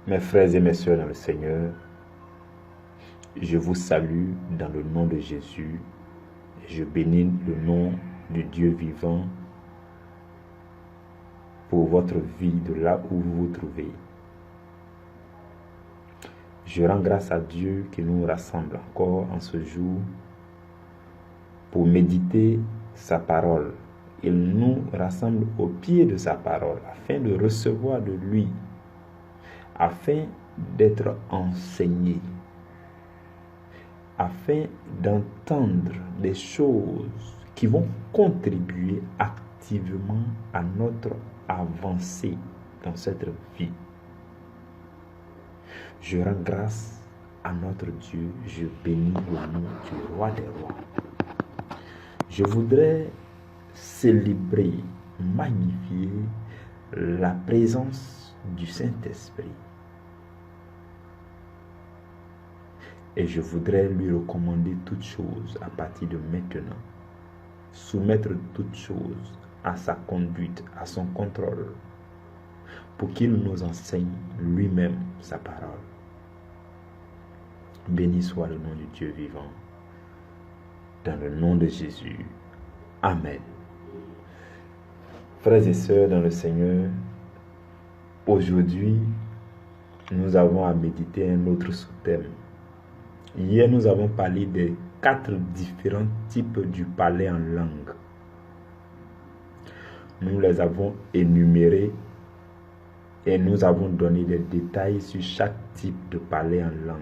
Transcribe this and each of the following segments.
Mes frères et mes sœurs dans le Seigneur, je vous salue dans le nom de Jésus. Je bénis le nom du Dieu vivant pour votre vie de là où vous vous trouvez. Je rends grâce à Dieu qui nous rassemble encore en ce jour pour méditer sa parole. Il nous rassemble au pied de sa parole afin de recevoir de lui, afin d'être enseigné, afin d'entendre des choses qui vont contribuer activement à notre avancée dans cette vie. Je rends grâce à notre Dieu, je bénis le nom du roi des rois. Je voudrais célébrer, magnifier la présence du Saint-Esprit. Et je voudrais lui recommander toutes choses à partir de maintenant. Soumettre toutes choses à sa conduite, à son contrôle, pour qu'il nous enseigne lui-même sa parole. Béni soit le nom du Dieu vivant. Dans le nom de Jésus. Amen. Frères et sœurs dans le Seigneur, aujourd'hui, nous avons à méditer un autre sous-thème. Hier, nous avons parlé des 4 différents types du parler en langue. Nous les avons énumérés et nous avons donné des détails sur chaque type de parler en langue.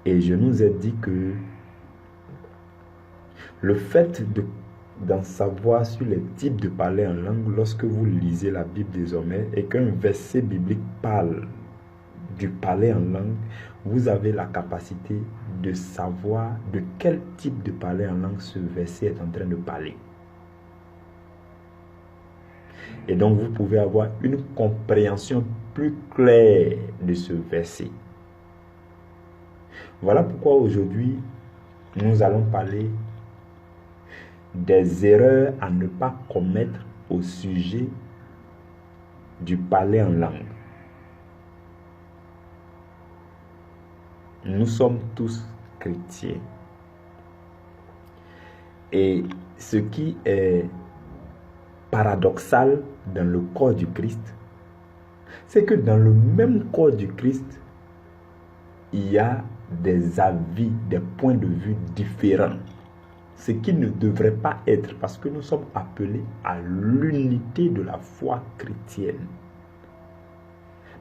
Et je nous ai dit que le fait d'en savoir sur les types de parler en langue lorsque vous lisez la Bible désormais et qu'un verset biblique parle du parler en langue, vous avez la capacité de savoir de quel type de parler en langue ce verset est en train de parler. Et donc vous pouvez avoir une compréhension plus claire de ce verset. Voilà pourquoi aujourd'hui nous allons parler des erreurs à ne pas commettre au sujet du parler en langue. Nous sommes tous chrétiens. Et ce qui est paradoxal dans le corps du Christ, c'est que dans le même corps du Christ, il y a des avis, des points de vue différents. Ce qui ne devrait pas être, parce que nous sommes appelés à l'unité de la foi chrétienne.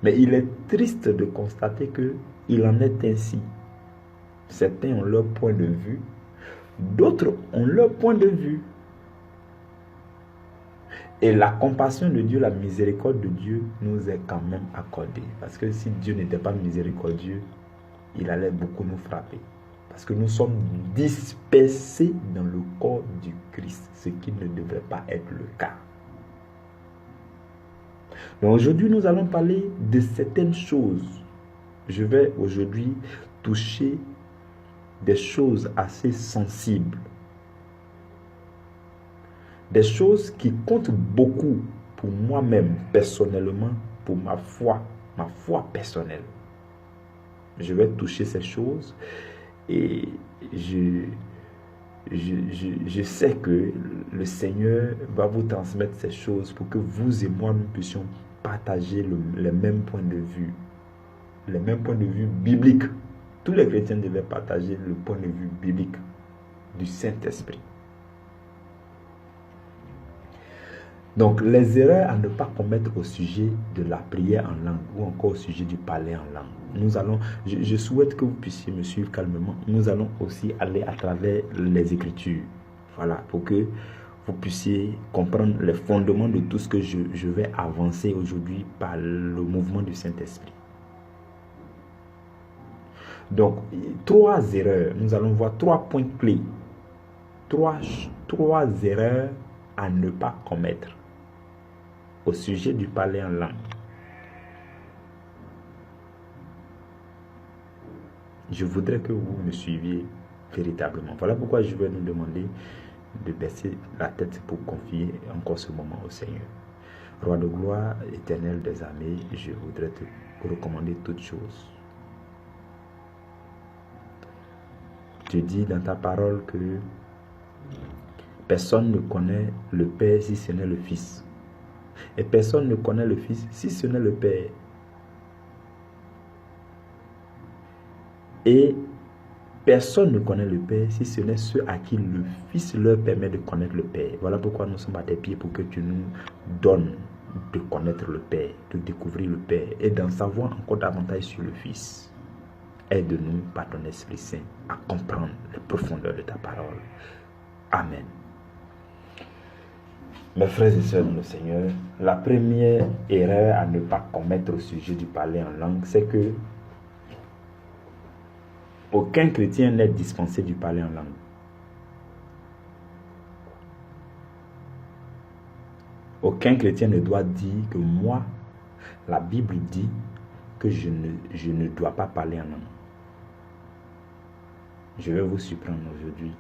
Mais il est triste de constater qu'il en est ainsi. Certains ont leur point de vue, d'autres ont leur point de vue. Et la compassion de Dieu, la miséricorde de Dieu nous est quand même accordée. Parce que si Dieu n'était pas miséricordieux, il allait beaucoup nous frapper. Parce que nous sommes dispersés dans le corps du Christ, ce qui ne devrait pas être le cas. Donc aujourd'hui, nous allons parler de certaines choses. Je vais aujourd'hui toucher des choses assez sensibles. Des choses qui comptent beaucoup pour moi-même, personnellement, pour ma foi personnelle. Je vais toucher ces choses et je sais que le Seigneur va vous transmettre ces choses pour que vous et moi, nous puissions partager les mêmes points de vue. Les mêmes points de vue bibliques. Tous les chrétiens devaient partager le point de vue biblique du Saint-Esprit. Donc, les erreurs à ne pas commettre au sujet de la prière en langue ou encore au sujet du parler en langue. Je souhaite que vous puissiez me suivre calmement. Nous allons aussi aller à travers les Écritures. Voilà, pour que vous puissiez comprendre les fondements de tout ce que je vais avancer aujourd'hui par le mouvement du Saint-Esprit. Donc, 3 erreurs. Nous allons voir 3 points clés. 3 erreurs à ne pas commettre au sujet du parler en langue. Je voudrais que vous me suiviez véritablement. Voilà pourquoi je vais nous demander de baisser la tête pour confier encore ce moment au Seigneur. Roi de gloire, éternel des armées, je voudrais te recommander toutes choses. Tu dis dans ta parole que personne ne connaît le Père si ce n'est le Fils. Et personne ne connaît le Fils si ce n'est le Père. Et personne ne connaît le Père si ce n'est ceux à qui le Fils leur permet de connaître le Père. Voilà pourquoi nous sommes à tes pieds, pour que tu nous donnes de connaître le Père, de découvrir le Père et d'en savoir encore davantage sur le Fils. Aide-nous par ton Esprit Saint à comprendre les profondeurs de ta parole. Amen. Mes frères et sœurs dans le Seigneur, la première erreur à ne pas commettre au sujet du parler en langue, c'est que aucun chrétien n'est dispensé du parler en langue. Aucun chrétien ne doit dire que moi, la Bible dit que je ne dois pas parler en langue. Je vais vous surprendre aujourd'hui.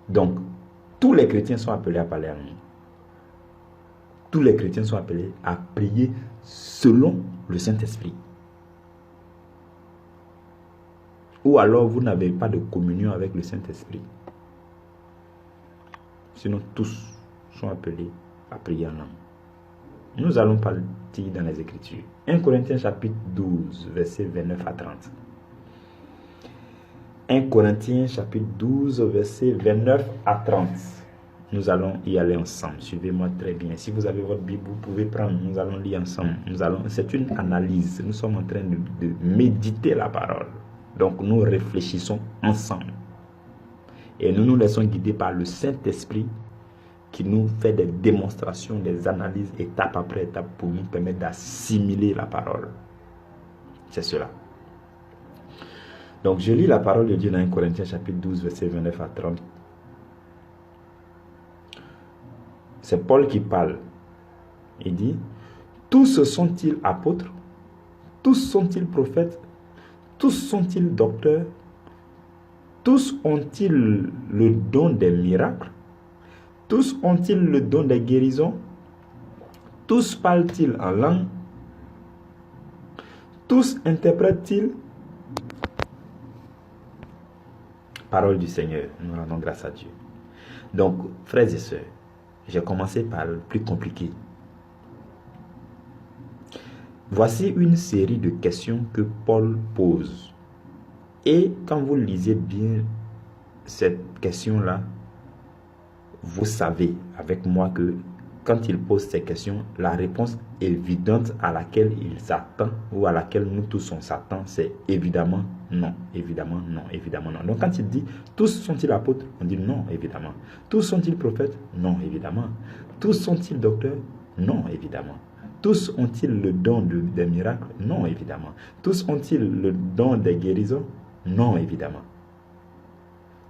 Donc, tous les chrétiens sont appelés à parler en langue. Tous les chrétiens sont appelés à prier selon le Saint-Esprit. Ou alors vous n'avez pas de communion avec le Saint-Esprit. Sinon, tous sont appelés à prier en langue. Nous allons partir dans les Écritures. 1 Corinthiens chapitre 12, versets 29 à 30. 1 Corinthiens chapitre 12, versets 29 à 30. Nous allons y aller ensemble. Suivez-moi très bien. Si vous avez votre Bible, vous pouvez prendre. Nous allons lire ensemble. C'est une analyse. Nous sommes en train de méditer la parole. Donc nous réfléchissons ensemble. Et nous nous laissons guider par le Saint-Esprit qui nous fait des démonstrations, des analyses étape après étape pour nous permettre d'assimiler la parole. C'est cela. Donc je lis la parole de Dieu dans 1 Corinthiens chapitre 12, versets 29 à 30. C'est Paul qui parle. Il dit, tous sont-ils apôtres? Tous sont-ils prophètes? Tous sont-ils docteurs? Tous ont-ils le don des miracles? Tous ont-ils le don des guérisons? Tous parlent-ils en langue? Tous interprètent-ils? Parole du Seigneur, nous rendons grâce à Dieu. Donc, frères et sœurs, j'ai commencé par le plus compliqué. Voici une série de questions que Paul pose. Et quand vous lisez bien cette question-là, vous savez avec moi que quand il pose ces questions, la réponse évidente à laquelle il s'attend ou à laquelle nous tous on s'attend, c'est évidemment non, évidemment non, évidemment non. Donc quand il dit tous sont-ils apôtres, on dit non, évidemment. Tous sont-ils prophètes? Non, évidemment. Tous sont-ils docteurs? Non, évidemment. Tous ont-ils le don des miracles? Non, évidemment. Tous ont-ils le don des guérisons? Non, évidemment.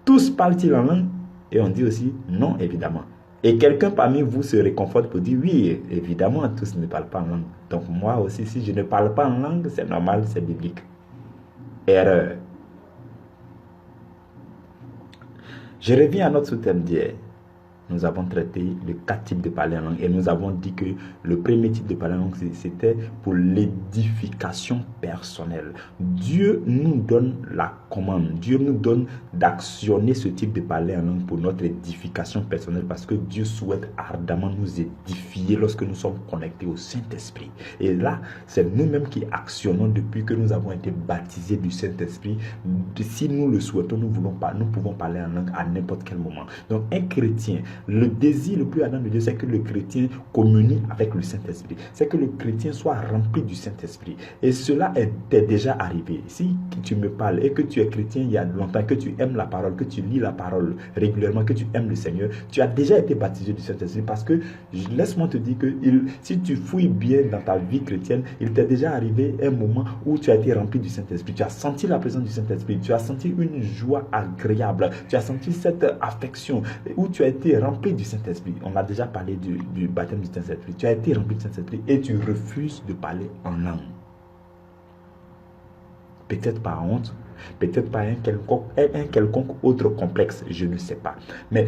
Tous parlent-ils en langue? Et on dit aussi non, évidemment. Et quelqu'un parmi vous se réconforte pour dire oui, évidemment, tous ne parlent pas en langue. Donc moi aussi, si je ne parle pas en langue, c'est normal, c'est biblique. Erreur. Je reviens à notre sous-thème d'hier. Nous avons traité de 4 types de parler en langue et nous avons dit que le premier type de parler en langue, c'était pour l'édification personnelle. Dieu nous donne la commande, Dieu nous donne d'actionner ce type de parler en langue pour notre édification personnelle parce que Dieu souhaite ardemment nous édifier lorsque nous sommes connectés au Saint-Esprit. Et là, c'est nous-mêmes qui actionnons depuis que nous avons été baptisés du Saint-Esprit. Si nous le souhaitons, nous pouvons parler en langue à n'importe quel moment. Donc un chrétien, le désir le plus ardent de Dieu, c'est que le chrétien communie avec le Saint-Esprit. C'est que le chrétien soit rempli du Saint-Esprit. Et cela t'est déjà arrivé. Si tu me parles et que tu es chrétien il y a longtemps, que tu aimes la parole, que tu lis la parole régulièrement, que tu aimes le Seigneur, tu as déjà été baptisé du Saint-Esprit parce que, laisse-moi te dire que si tu fouilles bien dans ta vie chrétienne, il t'est déjà arrivé un moment où tu as été rempli du Saint-Esprit. Tu as senti la présence du Saint-Esprit. Tu as senti une joie agréable. Tu as senti cette affection où tu as été rempli du Saint-Esprit. On a déjà parlé du baptême du Saint-Esprit. Tu as été rempli du Saint-Esprit et tu refuses de parler en langue. Peut-être par honte, Peut-être pas un quelconque autre complexe, je ne sais pas. Mais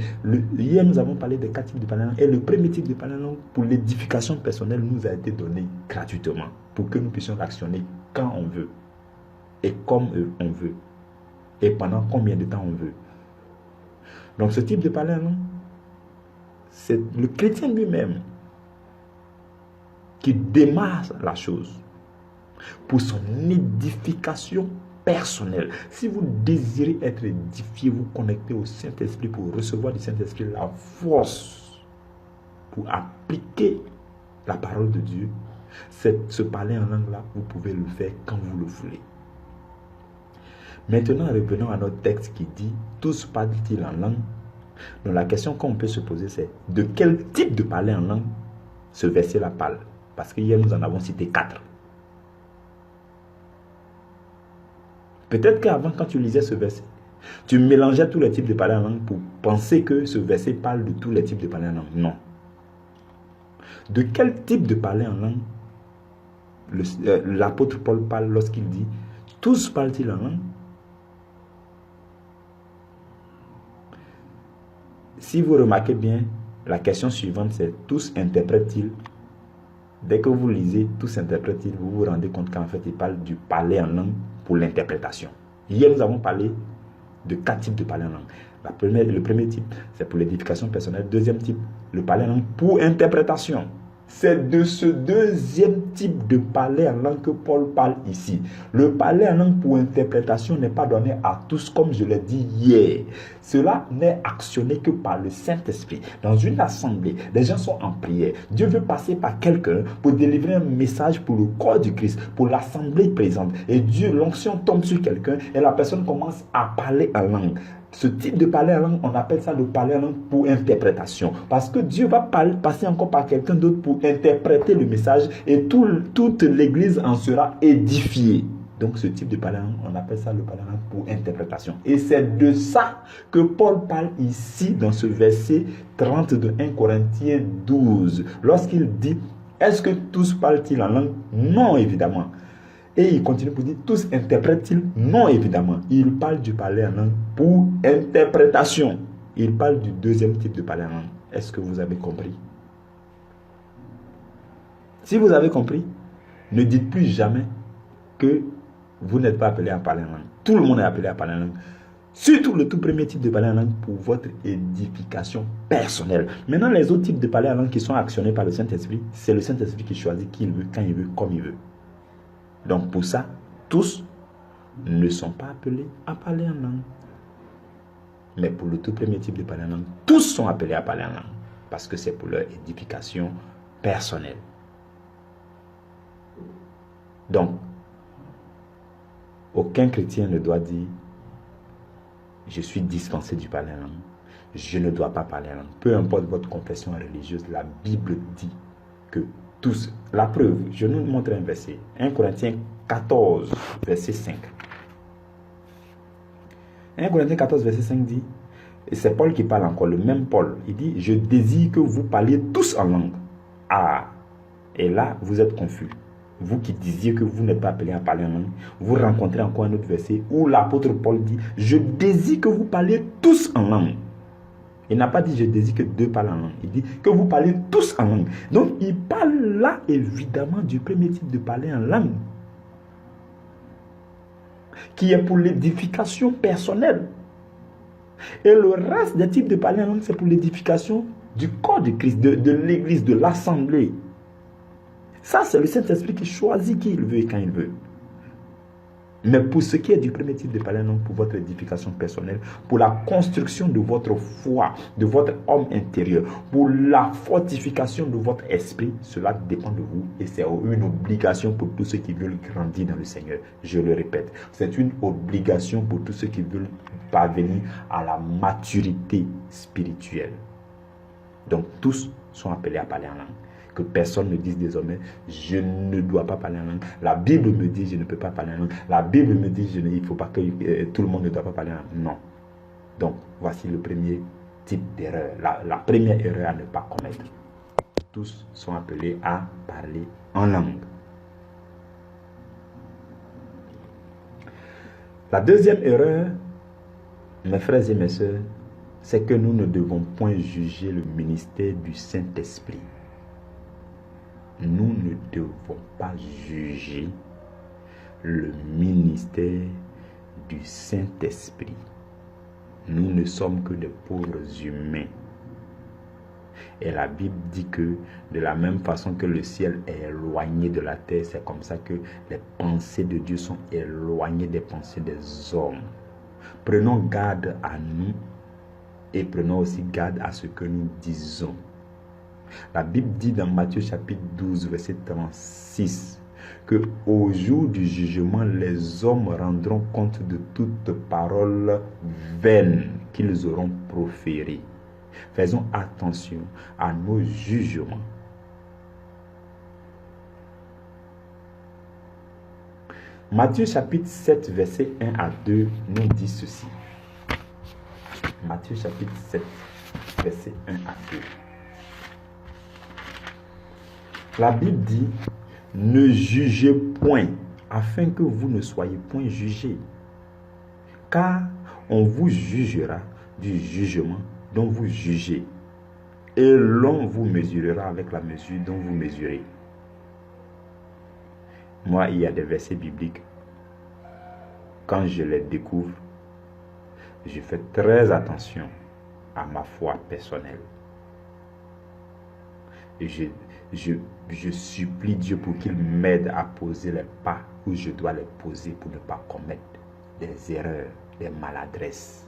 hier, nous avons parlé des 4 types de parler en langue. Et le premier type de parler en langue, pour l'édification personnelle, nous a été donné gratuitement. Pour que nous puissions l'actionner quand on veut. Et comme on veut. Et pendant combien de temps on veut. Donc ce type de parler en langue, c'est le chrétien lui-même qui démarre la chose pour son édification personnelle. Si vous désirez être édifié, vous connectez au Saint-Esprit pour recevoir du Saint-Esprit la force pour appliquer la parole de Dieu. Ce parler en langue-là, vous pouvez le faire quand vous le voulez. Maintenant, revenons à notre texte qui dit « Tous parlent-ils en langue ?» Donc la question qu'on peut se poser, c'est de quel type de parler en langue ce verset-là parle? Parce qu'hier, nous en avons cité 4. Peut-être qu'avant, quand tu lisais ce verset, tu mélangeais tous les types de parler en langue pour penser que ce verset parle de tous les types de parler en langue. Non. De quel type de parler en langue l'apôtre Paul parle lorsqu'il dit « Tous parlent-ils en langue ?» Si vous remarquez bien, la question suivante, c'est « Tous interprètent-ils » Dès que vous lisez « Tous interprètent-ils », vous vous rendez compte qu'en fait, il parle du parler en langue pour l'interprétation. Hier, nous avons parlé de 4 types de parler en langue. Le premier type, c'est pour l'édification personnelle. Deuxième type, le parler en langue pour interprétation. C'est de ce deuxième type de parler en langue que Paul parle ici. Le parler en langue pour interprétation n'est pas donné à tous, comme je l'ai dit hier. Cela n'est actionné que par le Saint-Esprit. Dans une assemblée, les gens sont en prière. Dieu veut passer par quelqu'un pour délivrer un message pour le corps du Christ, pour l'assemblée présente. Et Dieu, l'onction tombe sur quelqu'un et la personne commence à parler en langue. Ce type de parler en langue, on appelle ça le parler en langue pour interprétation. Parce que Dieu va passer encore par quelqu'un d'autre pour interpréter le message et toute l'église en sera édifiée. Donc ce type de parler en langue, on appelle ça le parler en langue pour interprétation. Et c'est de ça que Paul parle ici dans ce verset 30 de 1 Corinthiens 12. Lorsqu'il dit, est-ce que tous parlent-ils en langue? Non, évidemment. Et il continue pour dire, tous interprètent-ils? Non, évidemment. Il parle du parler en langue pour interprétation. Il parle du deuxième type de parler en langue. Est-ce que vous avez compris? Si vous avez compris, ne dites plus jamais que vous n'êtes pas appelé à parler en langue. Tout le monde est appelé à parler en langue. Surtout le tout premier type de parler en langue pour votre édification personnelle. Maintenant, les autres types de parler en langue qui sont actionnés par le Saint-Esprit, c'est le Saint-Esprit qui choisit qui il veut, quand il veut, comme il veut. Donc pour ça, tous ne sont pas appelés à parler en langue. Mais pour le tout premier type de parler en langue, tous sont appelés à parler en langue. Parce que c'est pour leur édification personnelle. Donc, aucun chrétien ne doit dire « Je suis dispensé du parler en langue. Je ne dois pas parler en langue. » Peu importe votre confession religieuse, la Bible dit que tous, la preuve, je vais nous montrer un verset. 1 Corinthiens 14, verset 5. 1 Corinthiens 14, verset 5 dit, et c'est Paul qui parle encore, le même Paul, il dit, je désire que vous parliez tous en langue. Ah, et là, vous êtes confus. Vous qui disiez que vous n'êtes pas appelé à parler en langue, vous rencontrez encore un autre verset où l'apôtre Paul dit, je désire que vous parliez tous en langue. Il n'a pas dit je désire que 2 parlent en langue. Il dit que vous parlez tous en langue. Donc il parle là évidemment du premier type de parler en langue. Qui est pour l'édification personnelle. Et le reste des types de parler en langue, c'est pour l'édification du corps de Christ, de l'église, de l'assemblée. Ça, c'est le Saint-Esprit qui choisit qui il veut et quand il veut. Mais pour ce qui est du premier type de parler en langue, pour votre édification personnelle, pour la construction de votre foi, de votre homme intérieur, pour la fortification de votre esprit, cela dépend de vous et c'est une obligation pour tous ceux qui veulent grandir dans le Seigneur. Je le répète, c'est une obligation pour tous ceux qui veulent parvenir à la maturité spirituelle. Donc tous sont appelés à parler en langue. Que personne ne dise désormais, je ne dois pas parler en langue. La Bible me dit, je ne peux pas parler en langue. La Bible me dit, il ne faut pas que tout le monde ne doit pas parler en langue. Non. Donc, voici le premier type d'erreur. La première erreur à ne pas commettre. Tous sont appelés à parler en langue. La deuxième erreur, mes frères et mes sœurs, c'est que nous ne devons point juger le ministère du Saint-Esprit. Nous ne devons pas juger le ministère du Saint-Esprit. Nous ne sommes que des pauvres humains. Et la Bible dit que de la même façon que le ciel est éloigné de la terre, c'est comme ça que les pensées de Dieu sont éloignées des pensées des hommes. Prenons garde à nous et prenons aussi garde à ce que nous disons. La Bible dit dans Matthieu chapitre 12, verset 36, que au jour du jugement, les hommes rendront compte de toute parole vaine qu'ils auront proférée. Faisons attention à nos jugements. Matthieu chapitre 7, verset 1 à 2 nous dit ceci. Matthieu chapitre 7, verset 1 à 2. La Bible dit, ne jugez point, afin que vous ne soyez point jugés. Car on vous jugera du jugement dont vous jugez, et l'on vous mesurera avec la mesure dont vous mesurez. Moi, il y a des versets bibliques, quand je les découvre, je fais très attention à ma foi personnelle. Et je supplie Dieu pour qu'il m'aide à poser les pas où je dois les poser pour ne pas commettre des erreurs, des maladresses.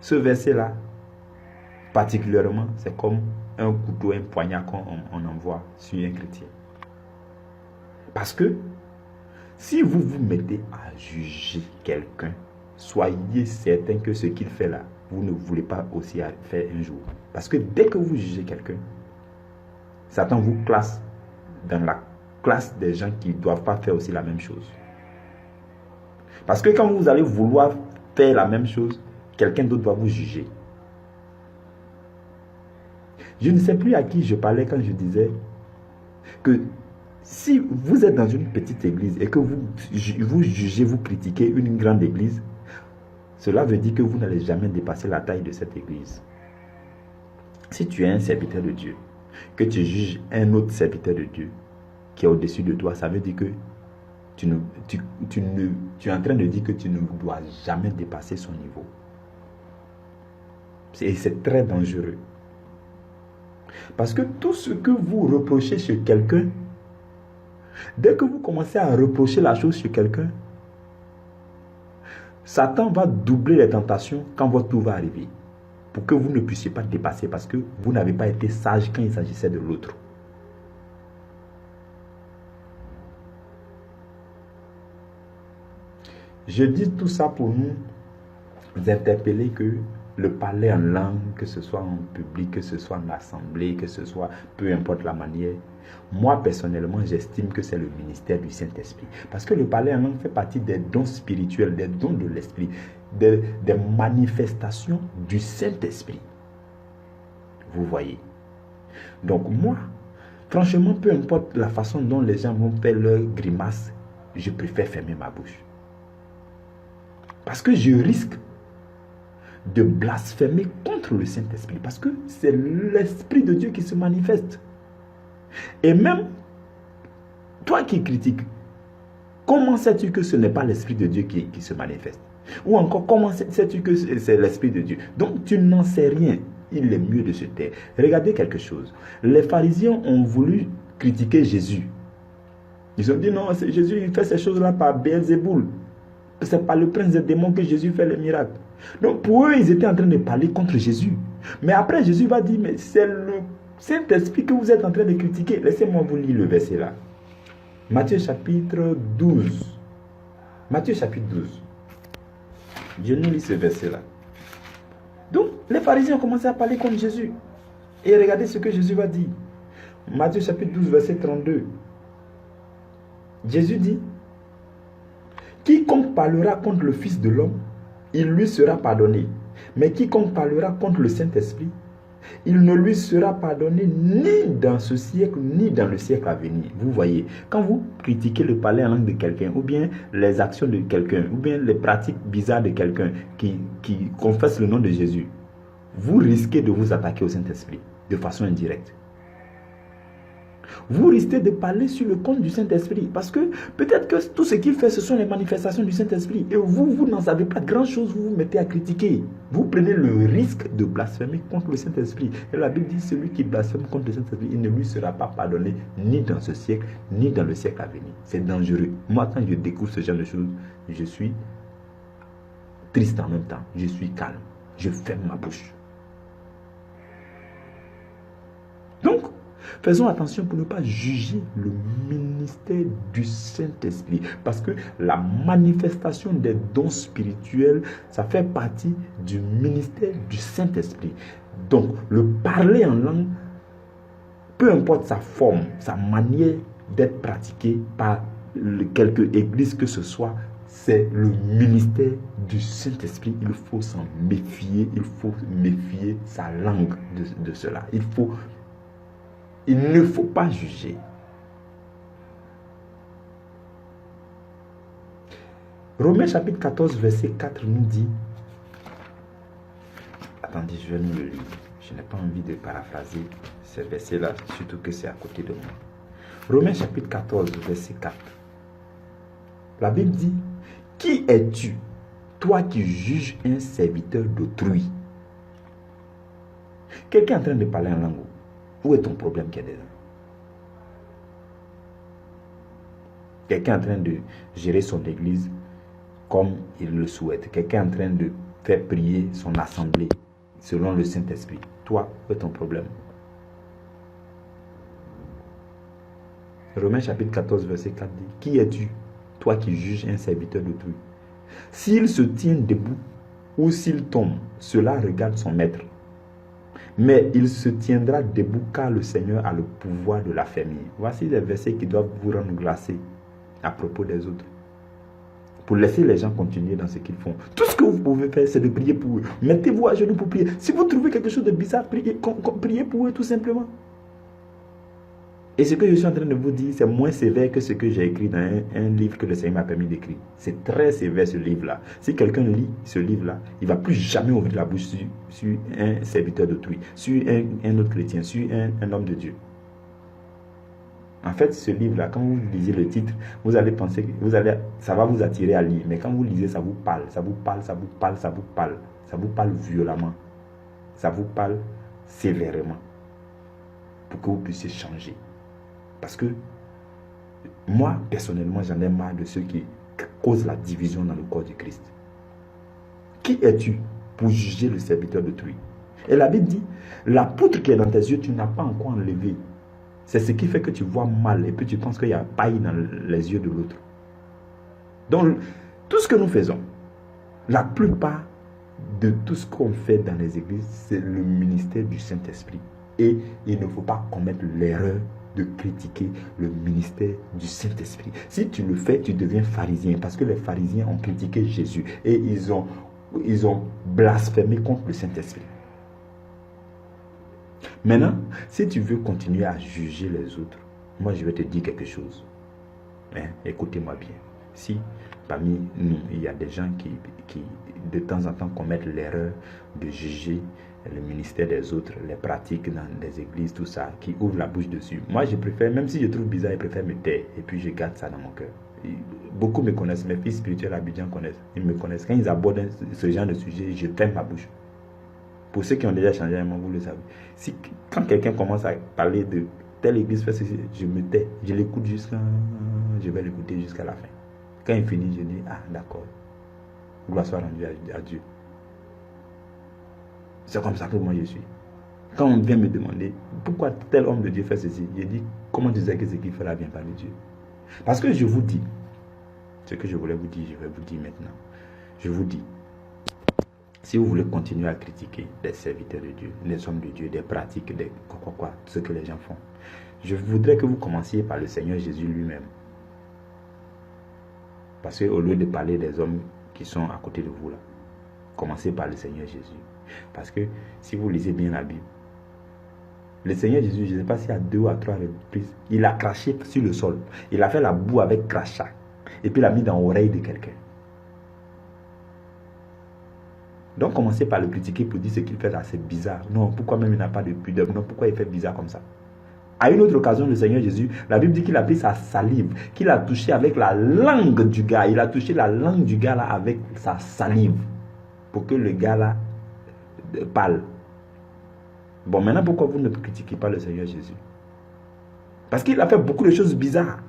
Ce verset-là, particulièrement, c'est comme un couteau, un poignard qu'on envoie sur un chrétien. Parce que si vous vous mettez à juger quelqu'un, soyez certain que ce qu'il fait là, vous ne voulez pas aussi faire un jour. Parce que dès que vous jugez quelqu'un, Satan vous classe dans la classe des gens qui ne doivent pas faire aussi la même chose. Parce que quand vous allez vouloir faire la même chose, quelqu'un d'autre va vous juger. Je ne sais plus à qui je parlais quand je disais que si vous êtes dans une petite église et que vous jugez, vous critiquez une grande église, cela veut dire que vous n'allez jamais dépasser la taille de cette église. Si tu es un serviteur de Dieu, que tu juges un autre serviteur de Dieu qui est au-dessus de toi, ça veut dire que tu es en train de dire que tu ne dois jamais dépasser son niveau. Et c'est très dangereux. Parce que tout ce que vous reprochez sur quelqu'un, dès que vous commencez à reprocher la chose sur quelqu'un, Satan va doubler les tentations quand votre tour va arriver. Pour que vous ne puissiez pas dépasser parce que vous n'avez pas été sage quand il s'agissait de l'autre. Je dis tout ça pour nous interpeller que le parler en langue, que ce soit en public, que ce soit en assemblée, que ce soit, peu importe la manière, moi personnellement j'estime que c'est le ministère du Saint-Esprit. Parce que le parler en langue fait partie des dons spirituels, des dons de l'Esprit, des manifestations du Saint-Esprit. Vous voyez. Donc moi, franchement, peu importe la façon dont les gens vont faire leur grimace, je préfère fermer ma bouche. Parce que je risque de blasphémer contre le Saint-Esprit. Parce que c'est l'Esprit de Dieu qui se manifeste. Et même, toi qui critiques, comment sais-tu que ce n'est pas l'Esprit de Dieu qui se manifeste? Ou encore, comment sais-tu que c'est l'Esprit de Dieu? Donc, tu n'en sais rien. Il est mieux de se taire. Regardez quelque chose. Les pharisiens ont voulu critiquer Jésus. Ils ont dit non, Jésus il fait ces choses-là par Beelzéboul. C'est par le prince des démons que Jésus fait les miracles. Donc pour eux, ils étaient en train de parler contre Jésus. Mais après, Jésus va dire, mais c'est le Saint-Esprit que vous êtes en train de critiquer. Laissez-moi vous lire le verset là. Matthieu chapitre 12. Matthieu chapitre 12. Je nous lis ce verset là. Donc, les pharisiens ont commencé à parler contre Jésus. Et regardez ce que Jésus va dire. Matthieu chapitre 12, verset 32. Jésus dit, quiconque parlera contre le Fils de l'homme, il lui sera pardonné. Mais quiconque parlera contre le Saint-Esprit, il ne lui sera pardonné ni dans ce siècle, ni dans le siècle à venir. Vous voyez, quand vous critiquez le parler en langue de quelqu'un, ou bien les actions de quelqu'un, ou bien les pratiques bizarres de quelqu'un qui confesse le nom de Jésus, vous risquez de vous attaquer au Saint-Esprit de façon indirecte. Vous risquez de parler sur le compte du Saint-Esprit parce que peut-être que tout ce qu'il fait, ce sont les manifestations du Saint-Esprit. Et vous n'en savez pas grand-chose, vous vous mettez à critiquer. Vous prenez le risque de blasphémer contre le Saint-Esprit. Et la Bible dit, celui qui blasphème contre le Saint-Esprit, il ne lui sera pas pardonné ni dans ce siècle, ni dans le siècle à venir. C'est dangereux. Moi, quand je découvre ce genre de choses, je suis triste en même temps. Je suis calme. Je ferme ma bouche. Donc, faisons attention pour ne pas juger le ministère du Saint-Esprit. Parce que la manifestation des dons spirituels, ça fait partie du ministère du Saint-Esprit. Donc, le parler en langue, peu importe sa forme, sa manière d'être pratiquée par quelque église que ce soit, c'est le ministère du Saint-Esprit. Il faut s'en méfier. Il faut méfier sa langue de cela. Il ne faut pas juger. Romains chapitre 14, verset 4 nous dit... Attendez, je vais nous le lire. Je n'ai pas envie de paraphraser ces versets-là, surtout que c'est à côté de moi. Romains chapitre 14, verset 4. La Bible dit, « Qui es-tu, toi qui juges un serviteur d'autrui ?» Quelqu'un est en train de parler en langue. Où est ton problème qu'il y a dedans? Quelqu'un est en train de gérer son église comme il le souhaite. Quelqu'un est en train de faire prier son assemblée selon le Saint-Esprit. Toi, où est ton problème? Romains chapitre 14, verset 4 dit, « Qui es-tu, toi qui juges un serviteur d'autrui? S'il se tient debout ou s'il tombe, cela regarde son maître. Mais il se tiendra debout car le Seigneur a le pouvoir de l'affermir. » Voici des versets qui doivent vous rendre glacés à propos des autres. Pour laisser les gens continuer dans ce qu'ils font. Tout ce que vous pouvez faire, c'est de prier pour eux. Mettez-vous à genoux pour prier. Si vous trouvez quelque chose de bizarre, priez pour eux tout simplement. Et ce que je suis en train de vous dire, c'est moins sévère que ce que j'ai écrit dans un livre que le Seigneur m'a permis d'écrire. C'est très sévère ce livre-là. Si quelqu'un lit ce livre-là, il ne va plus jamais ouvrir la bouche sur un serviteur d'autrui, sur un autre chrétien, sur un homme de Dieu. En fait, ce livre-là, quand vous lisez le titre, vous allez penser que ça va vous attirer à lire. Mais quand vous lisez, ça vous parle, ça vous parle, ça vous parle, ça vous parle. Ça vous parle violemment. Ça vous parle sévèrement. Pour que vous puissiez changer. Parce que moi, personnellement, j'en ai marre de ceux qui causent la division dans le corps du Christ. Qui es-tu pour juger le serviteur d'autrui? Et la Bible dit, la poutre qui est dans tes yeux, tu n'as pas encore enlevé. C'est ce qui fait que tu vois mal et puis tu penses qu'il y a paille dans les yeux de l'autre. Donc, tout ce que nous faisons, la plupart de tout ce qu'on fait dans les églises, c'est le ministère du Saint-Esprit. Et il ne faut pas commettre l'erreur de critiquer le ministère du Saint-Esprit. Si tu le fais, tu deviens pharisien. Parce que les pharisiens ont critiqué Jésus. Et ils ont blasphémé contre le Saint-Esprit. Maintenant, si tu veux continuer à juger les autres, moi je vais te dire quelque chose. Écoutez-moi bien. Si parmi nous, il y a des gens qui de temps en temps commettent l'erreur de juger le ministère des autres, les pratiques dans les églises, tout ça, qui ouvrent la bouche dessus. Moi, je préfère, même si je trouve bizarre, je préfère me taire et puis je garde ça dans mon cœur. Beaucoup me connaissent, mes fils spirituels à Abidjan connaissent, ils me connaissent. Quand ils abordent ce genre de sujet, je ferme ma bouche. Pour ceux qui ont déjà changé, vous le savez. Quand quelqu'un commence à parler de telle église, je me tais, je l'écoute je vais l'écouter jusqu'à la fin. Quand il finit, je dis, ah d'accord, gloire soit rendue à Dieu. C'est comme ça que moi je suis. Quand on vient me demander pourquoi tel homme de Dieu fait ceci, je dis comment tu sais que ce qu'il fait là vient par Dieu. Parce que je vous dis, ce que je voulais vous dire, je vais vous dire maintenant. Je vous dis, si vous voulez continuer à critiquer les serviteurs de Dieu, les hommes de Dieu, des pratiques, ce que les gens font, je voudrais que vous commenciez par le Seigneur Jésus lui-même. Parce qu'au lieu de parler des hommes qui sont à côté de vous là, commencez par le Seigneur Jésus. Parce que si vous lisez bien la Bible, Le Seigneur Jésus, je ne sais pas s'il y a 2 ou 3 reprises, il a craché sur le sol. Il a fait la boue avec crachat. Et puis il l'a mis dans l'oreille de quelqu'un. Donc commencez par le critiquer pour dire ce qu'il fait là, c'est bizarre. Non, pourquoi même il n'a pas de pudeur? Non, pourquoi il fait bizarre comme ça? À une autre occasion, le Seigneur Jésus, la Bible dit qu'il a pris sa salive, qu'il a touché avec la langue du gars. Il a touché la langue du gars là avec sa salive pour que le gars là parle. Bon, maintenant, pourquoi vous ne critiquez pas le Seigneur Jésus? Parce qu'il a fait beaucoup de choses bizarres.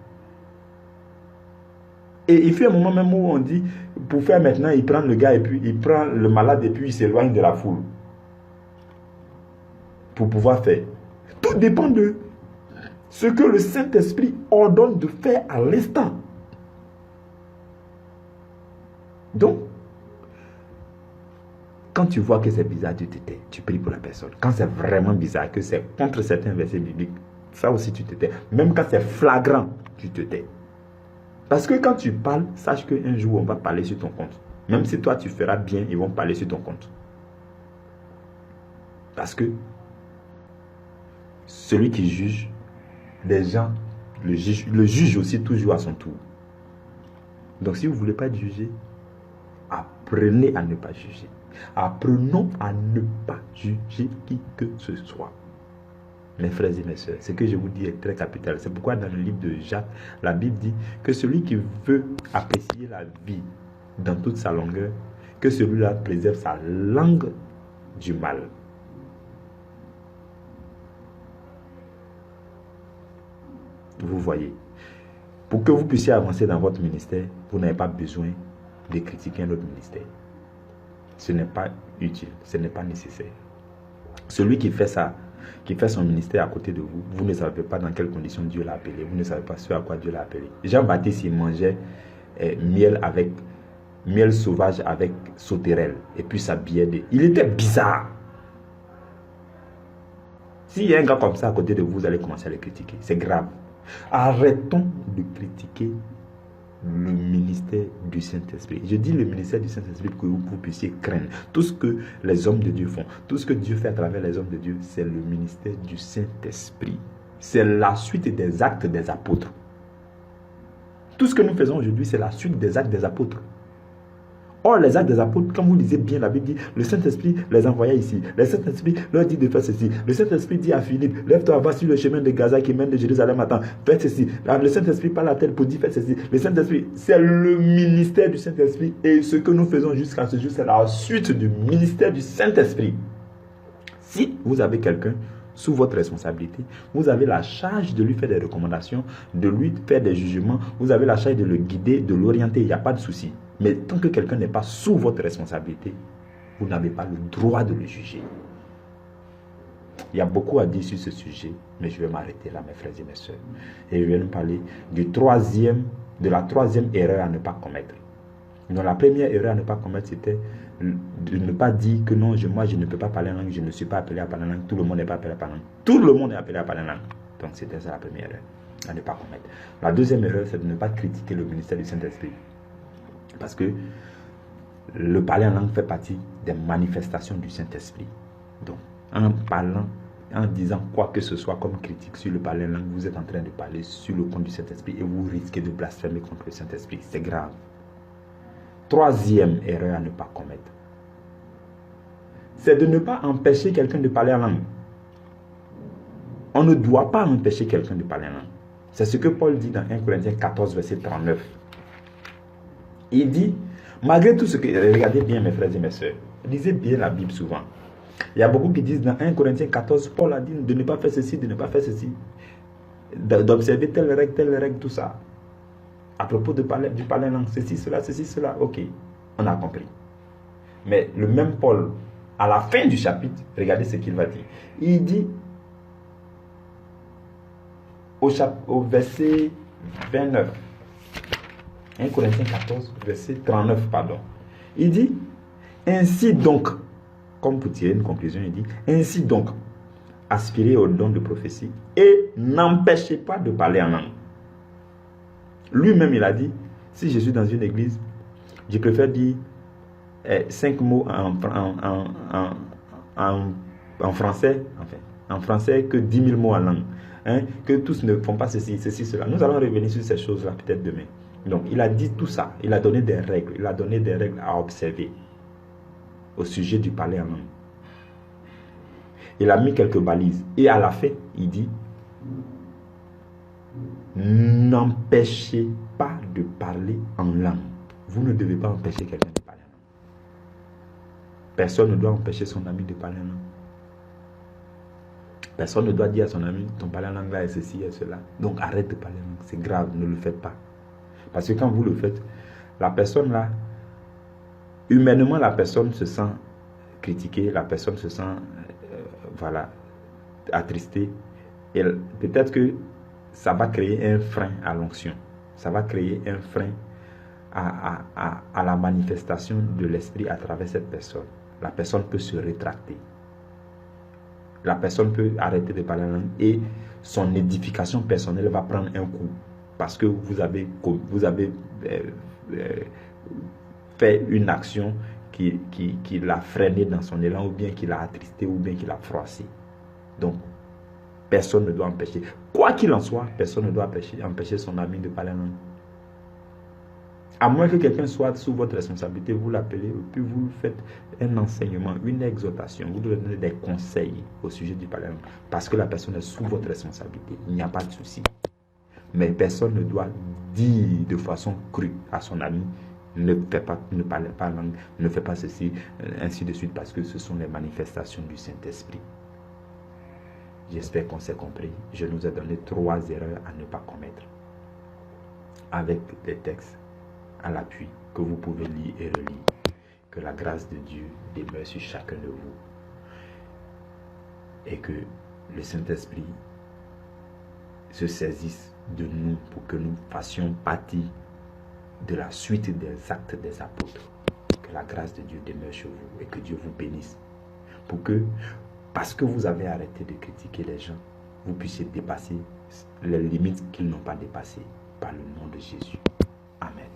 Et il fait un moment même où on dit, pour faire maintenant, il prend le gars et puis il prend le malade et puis il s'éloigne de la foule. Pour pouvoir faire. Tout dépend de ce que le Saint-Esprit ordonne de faire à l'instant. Donc, quand tu vois que c'est bizarre, tu te tais. Tu pries pour la personne. Quand c'est vraiment bizarre, que c'est contre certains versets bibliques, ça aussi tu te tais. Même quand c'est flagrant, tu te tais. Parce que quand tu parles, sache qu'un jour, on va parler sur ton compte. Même si toi, tu feras bien, ils vont parler sur ton compte. Parce que celui qui juge, les gens le jugent aussi toujours à son tour. Donc si vous ne voulez pas être jugé, apprenez à ne pas juger. Apprenons à ne pas juger qui que ce soit. Mes frères et mes sœurs, ce que je vous dis est très capital. C'est pourquoi dans le livre de Jacques, la Bible dit que celui qui veut apprécier la vie dans toute sa longueur, que celui-là préserve sa langue du mal. Vous voyez, pour que vous puissiez avancer dans votre ministère, vous n'avez pas besoin de critiquer un autre ministère. Ce n'est pas utile, ce n'est pas nécessaire. Celui qui fait ça, qui fait son ministère à côté de vous, vous ne savez pas dans quelles conditions Dieu l'a appelé, vous ne savez pas ce à quoi Dieu l'a appelé. Jean-Baptiste, il mangeait miel sauvage avec sauterelle, et puis s'habillait de... Il était bizarre. S'il y a un gars comme ça à côté de vous, vous allez commencer à le critiquer. C'est grave. Arrêtons de critiquer le ministère du Saint-Esprit. Je dis le ministère du Saint-Esprit pour que vous puissiez craindre. Tout ce que les hommes de Dieu font, tout ce que Dieu fait à travers les hommes de Dieu, c'est le ministère du Saint-Esprit. C'est la suite des actes des apôtres. Tout ce que nous faisons aujourd'hui, c'est la suite des actes des apôtres. Or, les actes des apôtres, quand vous lisez bien la Bible, dit, le Saint-Esprit les envoya ici. Le Saint-Esprit leur dit de faire ceci. Le Saint-Esprit dit à Philippe, lève-toi, va sur le chemin de Gaza qui mène de Jérusalem, attends, fais ceci. Le Saint-Esprit parle à tel pour dire, fais ceci. Le Saint-Esprit, c'est le ministère du Saint-Esprit. Et ce que nous faisons jusqu'à ce jour, c'est la suite du ministère du Saint-Esprit. Si vous avez quelqu'un sous votre responsabilité, vous avez la charge de lui faire des recommandations, de lui faire des jugements, vous avez la charge de le guider, de l'orienter, il n'y a pas de souci. Mais tant que quelqu'un n'est pas sous votre responsabilité, vous n'avez pas le droit de le juger. Il y a beaucoup à dire sur ce sujet, mais je vais m'arrêter là, mes frères et mes sœurs. Et je vais nous parler de la troisième erreur à ne pas commettre. Donc la première erreur à ne pas commettre, c'était de ne pas dire que non, moi je ne peux pas parler en langue, je ne suis pas appelé à parler en langue, tout le monde n'est pas appelé à parler en langue. Tout le monde est appelé à parler en langue. Donc c'était ça la première erreur à ne pas commettre. La deuxième erreur, c'est de ne pas critiquer le ministère du Saint-Esprit. Parce que le parler en langue fait partie des manifestations du Saint-Esprit. Donc, en parlant, en disant quoi que ce soit comme critique sur le parler en langue, vous êtes en train de parler sur le compte du Saint-Esprit et vous risquez de blasphémer contre le Saint-Esprit. C'est grave. Troisième erreur à ne pas commettre, c'est de ne pas empêcher quelqu'un de parler en langue. On ne doit pas empêcher quelqu'un de parler en langue. C'est ce que Paul dit dans 1 Corinthiens 14, verset 39. Il dit, malgré tout ce que... Regardez bien mes frères et mes soeurs. Lisez bien la Bible souvent. Il y a beaucoup qui disent dans 1 Corinthiens 14, Paul a dit de ne pas faire ceci, de ne pas faire ceci. D'observer telle règle, tout ça. À propos du parler en langue, ceci, cela, ok. On a compris. Mais le même Paul, à la fin du chapitre, regardez ce qu'il va dire. Il dit, au verset 29, 1 Corinthiens 14, verset 39, pardon. Il dit, ainsi donc, comme pour tirer une conclusion, il dit, ainsi donc, aspirez au don de prophétie et n'empêchez pas de parler en langue. Lui-même, il a dit, si je suis dans une église, je préfère dire 5 mots en français, enfin, en français que 10 000 mots en langue. Hein, que tous ne font pas ceci, cela. Nous allons revenir sur ces choses-là peut-être demain. Donc, il a dit tout ça. Il a donné des règles. Il a donné des règles à observer au sujet du parler en langue. Il a mis quelques balises. Et à la fin, il dit, n'empêchez pas de parler en langue. Vous ne devez pas empêcher quelqu'un de parler en langue. Personne ne doit empêcher son ami de parler en langue. Personne ne doit dire à son ami, ton parler en langue là est ceci et cela. Donc arrête de parler en langue. C'est grave, ne le faites pas. Parce que quand vous le faites, la personne là, humainement, la personne se sent critiquée, la personne se sent, voilà, attristée. Et peut-être que ça va créer un frein à l'onction. Ça va créer un frein à la manifestation de l'esprit à travers cette personne. La personne peut se rétracter. La personne peut arrêter de parler en langue et son édification personnelle va prendre un coup. Parce que vous avez fait une action qui l'a freiné dans son élan, ou bien qui l'a attristé, ou bien qui l'a froissé. Donc, personne ne doit empêcher. Quoi qu'il en soit, personne ne doit empêcher son ami de parler en langue. À moins que quelqu'un soit sous votre responsabilité, vous l'appelez, et puis vous faites un enseignement, une exhortation, vous devez donner des conseils au sujet du parler en langue. Parce que la personne est sous votre responsabilité. Il n'y a pas de souci. Mais personne ne doit dire de façon crue à son ami, ne parlez pas langue, ne fais pas ceci, ainsi de suite, parce que ce sont les manifestations du Saint-Esprit. J'espère qu'on s'est compris. Je nous ai donné 3 erreurs à ne pas commettre, avec des textes à l'appui que vous pouvez lire et relire. Que la grâce de Dieu demeure sur chacun de vous, et que le Saint-Esprit se saisisse de nous pour que nous fassions partie de la suite des actes des apôtres. Que la grâce de Dieu demeure sur vous et que Dieu vous bénisse. Pour que, parce que vous avez arrêté de critiquer les gens, vous puissiez dépasser les limites qu'ils n'ont pas dépassées par le nom de Jésus. Amen.